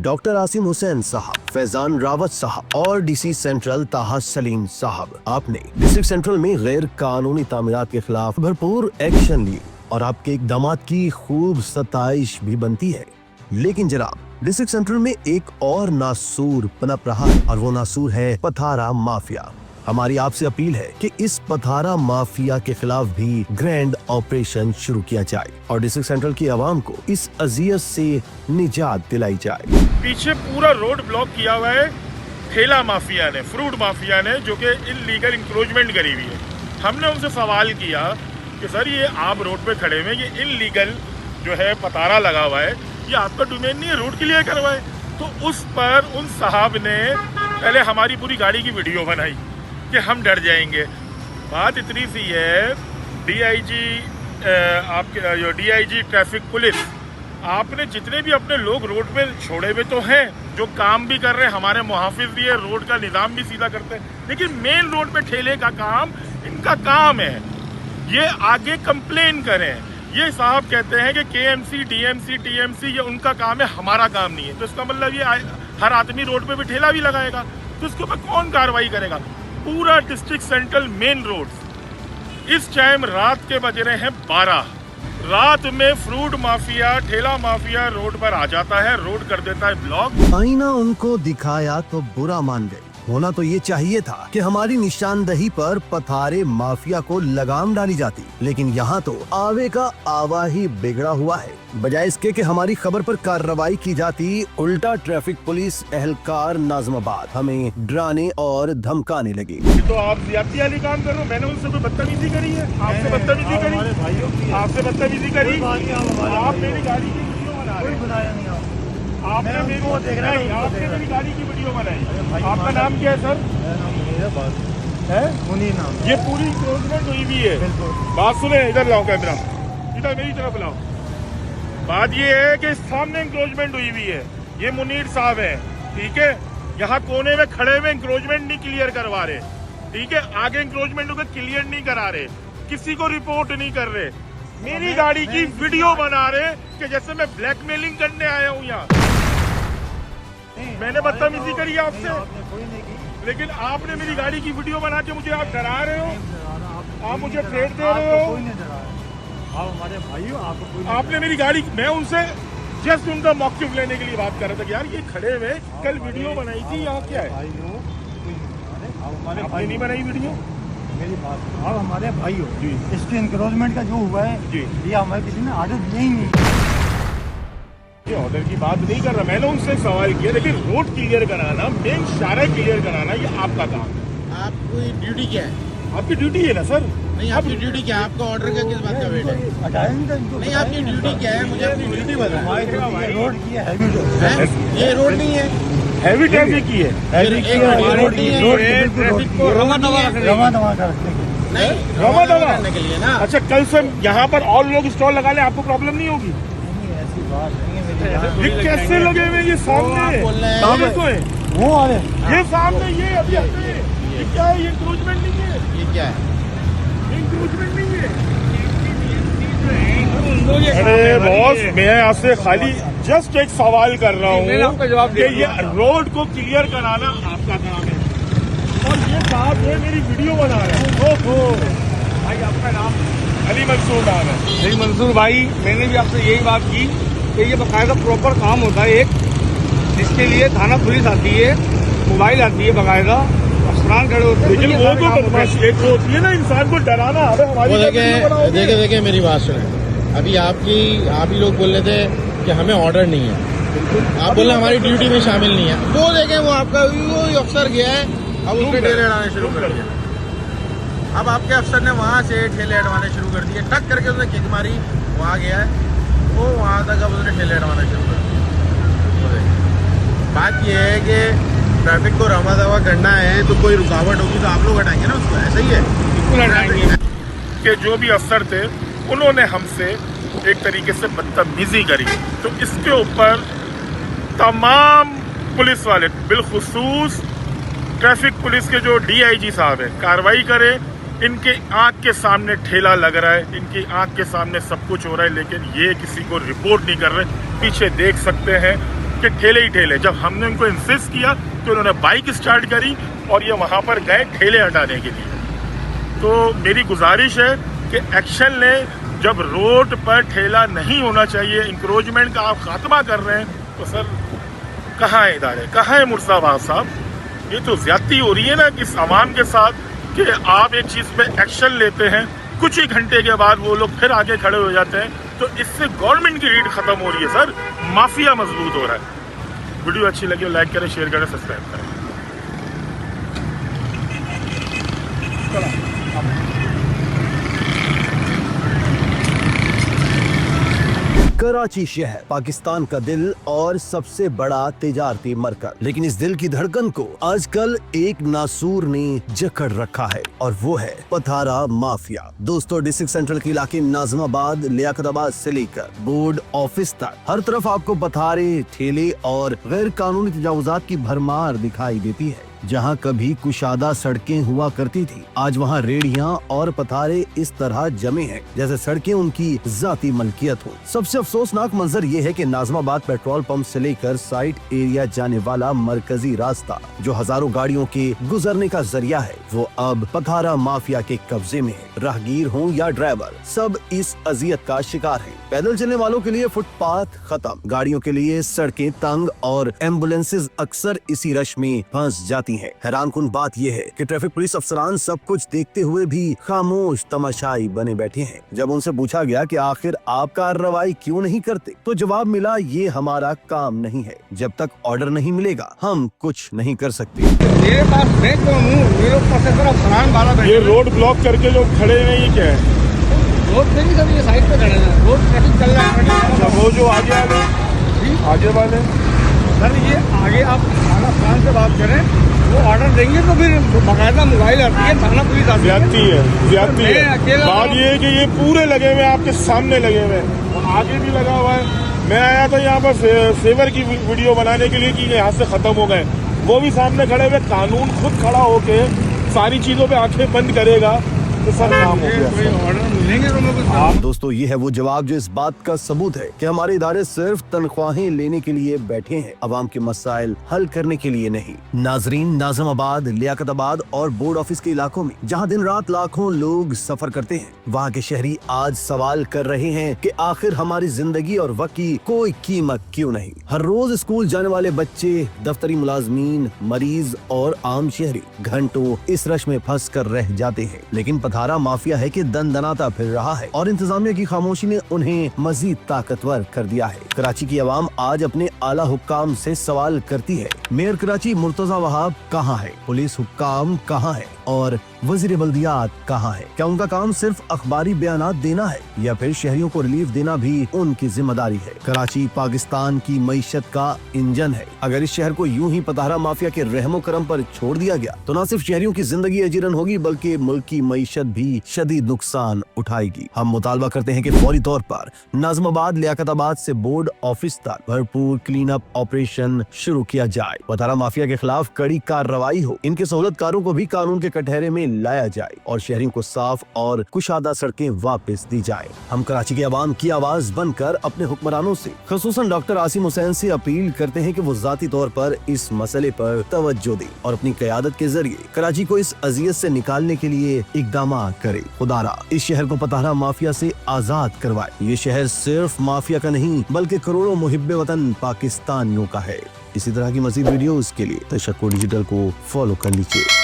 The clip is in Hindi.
डॉक्टर आसिम हुसैन साहब, फैजान रावत साहब और डीसी सेंट्रल ताहा सलीम साहब, आपने डिस्ट्रिक्ट सेंट्रल में गैर कानूनी तामीरात के खिलाफ भरपूर एक्शन लिए और आपके इकदामात की खूब सताइश भी बनती है। लेकिन जनाब, डिस्ट्रिक्ट सेंट्रल में एक और नासूर पनप रहा है और वो नासूर है पथारा माफिया। हमारी आपसे अपील है कि इस पथारा माफिया के खिलाफ भी ग्रैंड ऑपरेशन शुरू किया जाए और डिस्ट्रिक्ट सेंट्रल की आवाम को इस अजियत से निजात दिलाई जाए। पीछे पूरा रोड ब्लॉक किया हुआ है ठेला माफिया ने, फ्रूट माफिया ने, जो कि इल्लीगल इंक्रोचमेंट करी हुई है। हमने उनसे सवाल किया कि सर ये आप रोड पे खड़े हुए, ये इल्लीगल जो है पतारा लगा हुआ है, ये आपका डोमेन नहीं है, रोड क्लियर करवाए। तो उस पर उन साहब ने पहले हमारी पूरी गाड़ी की वीडियो बनाई कि हम डर जाएंगे। बात इतनी सी है, डीआईजी आपके जो डीआईजी ट्रैफिक पुलिस, आपने जितने भी अपने लोग रोड पे छोड़े हुए तो हैं, जो काम भी कर रहे हैं, हमारे मुहाफिज भी है, रोड का निज़ाम भी सीधा करते हैं, लेकिन मेन रोड पे ठेले का काम इनका काम है। ये आगे कंप्लेन करें। ये साहब कहते हैं कि केएमसी, डीएमसी, टीएमसी ये उनका काम है, हमारा काम नहीं है। तो इसका मतलब ये हर आदमी रोड पे भी ठेला भी लगाएगा, तो इसके ऊपर कौन कार्रवाई करेगा? पूरा डिस्ट्रिक्ट सेंट्रल मेन रोड इस टाइम रात के बज रहे हैं 12। रात में फ्रूट माफिया, ठेला माफिया रोड पर आ जाता है, रोड कर देता है ब्लॉक। आईना उनको दिखाया तो बुरा मान गए। होना तो ये चाहिए था कि हमारी निशानदही पर पथारे माफिया को लगाम डाली जाती, लेकिन यहाँ तो आवे का आवा ही बिगड़ा हुआ है। बजाय इसके कि हमारी खबर पर कार्रवाई की जाती, उल्टा ट्रैफिक पुलिस एहलकार नाज़िमाबाद हमें डराने और धमकाने लगे। तो आप ज्यादती वाली काम कर रहे हो। मैंने उनसे कोई बदतमीजी करी है? आपसे बदतमीजी करी? आपसे बदतमीजी करी? आप मेरी गाड़ी की वीडियो बना रहे हैं। आपने मेरी गाड़ी की वीडियो बनाई। आपका नाम क्या है सर? मुनीर नाम। ये पूरी इंक्रोचमेंट हुई भी है। बात सुने, इधर लाओ कैमरा, इधर मेरी तरफ लाओ। बात ये है कि सामने इंक्रोचमेंट हुई हुई है, ये मुनीर साहब है, ठीक है। यहाँ कोने में खड़े हुए इंक्रोचमेंट नहीं क्लियर करवा रहे, ठीक है। आगे इंक्रोचमेंट को क्लियर नहीं करा रहे, किसी को रिपोर्ट नहीं कर रहे, मेरी गाड़ी की वीडियो बना रहे कि जैसे मैं ब्लैकमेलिंग करने आया हूँ यहाँ। मैंने बदतमीजी करी आपसे, लेकिन आपने मेरी गाड़ी की वीडियो बना के मुझे आप डरा रहे हो, आप मुझे थ्रेट दे रहे हो। आप हमारे भाई हो, आपने मेरी गाड़ी, मैं उनसे जस्ट उनका मौक़िफ़ लेने के लिए बात कर रहा था कि यार ये खड़े हुए कल वीडियो बनाई थी, यहाँ क्या है? आपने नहीं बनाई वीडियो? मेरी बात, आप हमारे भाई हो जी। इसके इंक्रोचमेंट का जो हुआ है जी, ये हमारे किसी ने आर्डर दिया ही नहीं। ये ऑर्डर की बात नहीं कर रहा, मैंने उनसे सवाल किया, लेकिन रोड क्लियर कराना, मेन शारा क्लियर कराना, ये आपका काम है। आपकी ड्यूटी क्या है? आपकी ड्यूटी है ना सर? नहीं, आपकी ड्यूटी क्या है? आपका ऑर्डर का किस बात का वेट है? नहीं, आपकी ड्यूटी क्या है? मुझे अपनी ड्यूटी बताओ। रोड की है, ये रोड नहीं है, हैवी ट्रैफिक की है। रोड नहीं है, ट्रैफिक को रवा दवा करने के लिए ना। अच्छा, कल से यहाँ पर और लोग स्टॉल लगा ले, आपको प्रॉब्लम नहीं होगी? ऐसी बात नहीं है मेरी। ये कैसे लगे हुए? ये सामने वो वाले, ये सामने, ये अभी ये क्या है? ये इंक्रोचमेंट नहीं है, ये क्या है? इंक्रोचमेंट नहीं है। अरे बॉस, मैं आपसे खाली जस्ट एक सवाल कर रहा हूँ कि ये रोड को क्लियर कराना आपका काम है, और ये साहब जो मेरी वीडियो बना रहे हैं। ओहो भाई, आपका नाम? अली मंसूर नाम है। अली मंसूर भाई, मैंने भी आपसे यही बात की कि ये बाकायदा प्रॉपर काम होता है एक, जिसके लिए थाना पुलिस आती है, मोबाइल आती है बाकायदा, अफसरान खड़े होते हैं। लेकिन वो तो बदमाशी एक होती है ना, इंसान को डराना। देखे मेरी बात सुने। अभी आप ही लोग बोल रहे थे कि हमें ऑर्डर नहीं है, आप बोल रहे हमारी ड्यूटी में शामिल नहीं है। वो देखें, वो आपका वो अफसर गया है, अब उसके ठेले अड़ाने शुरू कर दिए। अब आपके अफसर ने वहाँ से ठेले अड़वाने शुरू कर दिए, टक करके उसने किक मारी, वहाँ गया है वो, वहाँ तक अब उसने ठेले अड़वाने शुरू कर दिए। बात यह है कि ट्रैफिक को रवा दवा करना है, तो कोई रुकावट होगी तो आप लोग हटाएंगे ना उसको, ऐसा ही है? बिल्कुल हटाएंगे। कि जो भी अफसर थे उन्होंने हमसे एक तरीके से बदतमीजी करी, तो इसके ऊपर तमाम पुलिस वाले, बिलखुसूस ट्रैफिक पुलिस के जो डीआईजी साहब हैं, कार्रवाई करें। इनके आंख के सामने ठेला लग रहा है, इनकी आंख के सामने सब कुछ हो रहा है, लेकिन ये किसी को रिपोर्ट नहीं कर रहे। पीछे देख सकते हैं कि ठेले ही ठेले। जब हमने उनको इंसिस्ट किया तो उन्होंने बाइक स्टार्ट करी और ये वहाँ पर गए ठेले हटाने के लिए। तो मेरी गुजारिश है कि एक्शन लें। जब रोड पर ठेला नहीं होना चाहिए, इंक्रोचमेंट का आप खात्मा कर रहे हैं, तो सर कहाँ है इदारे, कहाँ है मुर्शिदाबाद साहब? ये तो ज्यादती हो रही है ना कि आवाम के साथ, कि आप एक चीज़ पे एक्शन लेते हैं, कुछ ही घंटे के बाद वो लोग फिर आगे खड़े हो जाते हैं। तो इससे गवर्नमेंट की रीड खत्म हो रही है सर, माफिया मजबूत हो रहा है। वीडियो अच्छी लगी हो लाइक करें, शेयर करें, सब्सक्राइब करें। कराची शहर पाकिस्तान का दिल और सबसे बड़ा तिजारती मरकज, लेकिन इस दिल की धड़कन को आजकल एक नासूर ने जकड़ रखा है और वो है पथारा माफिया। दोस्तों, डिस्ट्रिक्ट सेंट्रल के इलाके नाज़िमाबाद, लियाकताबाद से लेकर बोर्ड ऑफिस तक हर तरफ आपको पथारे, ठेले और गैर कानूनी तजावुजात की भरमार दिखाई देती है। जहाँ कभी कुशादा सड़कें हुआ करती थी, आज वहाँ रेड़ियाँ और पथारे इस तरह जमे हैं जैसे सड़कें उनकी जाती मलकियत हो। सबसे अफसोसनाक मंजर ये है कि नाज़िमाबाद पेट्रोल पंप से लेकर साइट एरिया जाने वाला मरकजी रास्ता, जो हजारों गाड़ियों के गुजरने का जरिया है, वो अब पथारा माफिया के कब्जे में है। राहगीर हों या ड्राइवर, सब इस अजियत का शिकार हैं। पैदल चलने वालों के लिए फुटपाथ खत्म, गाड़ियों के लिए सड़कें तंग और एम्बुलेंसेज अक्सर इसी रश में फंस जाती है। हैरानकुन बात यह है कि ट्रैफिक पुलिस अफसरान सब कुछ देखते हुए भी खामोश तमाशाई बने बैठे हैं। जब उनसे पूछा गया कि आखिर आप कार्रवाई क्यों नहीं करते, तो जवाब मिला, ये हमारा काम नहीं है, जब तक ऑर्डर नहीं मिलेगा हम कुछ नहीं कर सकते। मेरे पास मैं कौन हूँ? मेरे ऊपर से सिर्फ फरहान वाला बैठे। ये रोड ब्लॉक करके जो खड़े हैं, ये क्या है? रोड पे नहीं, सर ये साइड पे खड़े हैं। रोड ट्रैफिक चल रहा है। वो जो आगे वाले सर, ये आगे आप थाना फरहान से बात करें, वो ऑर्डर देंगे तो फिर बाकायदा मोबाइल आती है, थाना पुलिस आती है। ज्यादती है। अकेला बात ये है कि ये पूरे लगे हुए, आपके सामने लगे हुए हैं और आगे भी लगा हुआ है। मैं आया था यहाँ पर सेवर की वीडियो बनाने के लिए कि यहाँ से खत्म हो गए, वो भी सामने खड़े हुए। कानून खुद खड़ा होके सारी चीजों पे आंखें बंद करेगा तो सर काम हो गया। ऑर्डर मिलेंगे तो मैं कुछ। दोस्तों, ये है वो जवाब जो इस बात का सबूत है कि हमारे इदारे सिर्फ तनख्वाहें लेने के लिए बैठे हैं, अवाम के मसाइल हल करने के लिए नहीं। नाजरीन, नाज़िमाबाद, लियाकताबाद और बोर्ड ऑफिस के इलाकों में जहां दिन रात लाखों लोग सफर करते हैं, वहां के शहरी आज सवाल कर रहे हैं कि आखिर हमारी जिंदगी और वक्त की कोई कीमत क्यों नहीं। हर रोज स्कूल जाने वाले बच्चे, दफ्तरी मुलाजमीन, मरीज और आम शहरी घंटों इस रश में फंस कर रह जाते हैं। लेकिन पथारा माफिया है कि दनदनाता फिर रहा है और इंतजामिया की खामोशी ने उन्हें मजीद ताकतवर कर दिया है। कराची की आवाम आज अपने आला हुक्काम से सवाल करती है, मेयर कराची मुर्तजा वहाब कहाँ है? पुलिस हुक्काम कहाँ है? और वजीर बल्दियात कहाँ है? क्या उनका काम सिर्फ अखबारी बयानात देना है या फिर शहरियों को रिलीफ देना भी उनकी जिम्मेदारी है? कराची पाकिस्तान की मईशत का इंजन है। अगर इस शहर को यूं ही पथारा माफिया के रहमो करम पर छोड़ दिया गया तो न सिर्फ शहरियों की जिंदगी अजीरन होगी बल्कि मुल्क की मईशत भी शदीद नुकसान उठाएगी। हम मुतालबा करते हैं कि फौरी तौर पर नाज़िमाबाद, लियाकताबाद से बोर्ड ऑफिस तक भरपूर क्लीन अप ऑपरेशन शुरू किया जाए। पथारा माफिया के खिलाफ कड़ी कार्रवाई हो, इनके सहूलतकारों को भी कानून के कटहरे में लाया जाए और शहरियों को साफ और कुशादा सड़कें वापस दी जाए। हम कराची के अवाम की आवाज बनकर अपने हुक्मरानों से, खुसूसन डॉक्टर आसिम हुसैन से अपील करते हैं कि वो जाती तौर पर इस मसले पर तवज्जो दें और अपनी क़यादत के जरिए कराची को इस अजियत से निकालने के लिए इक़दाम करे। खुदारा इस शहर को पथारा माफिया से आजाद करवाए। ये शहर सिर्फ माफिया का नहीं बल्कि करोड़ों मुहिब्बे वतन पाकिस्तानियों का है। इसी तरह की मज़ीद वीडियोस के लिए तशक्कुर डिजिटल को फॉलो कर लीजिए।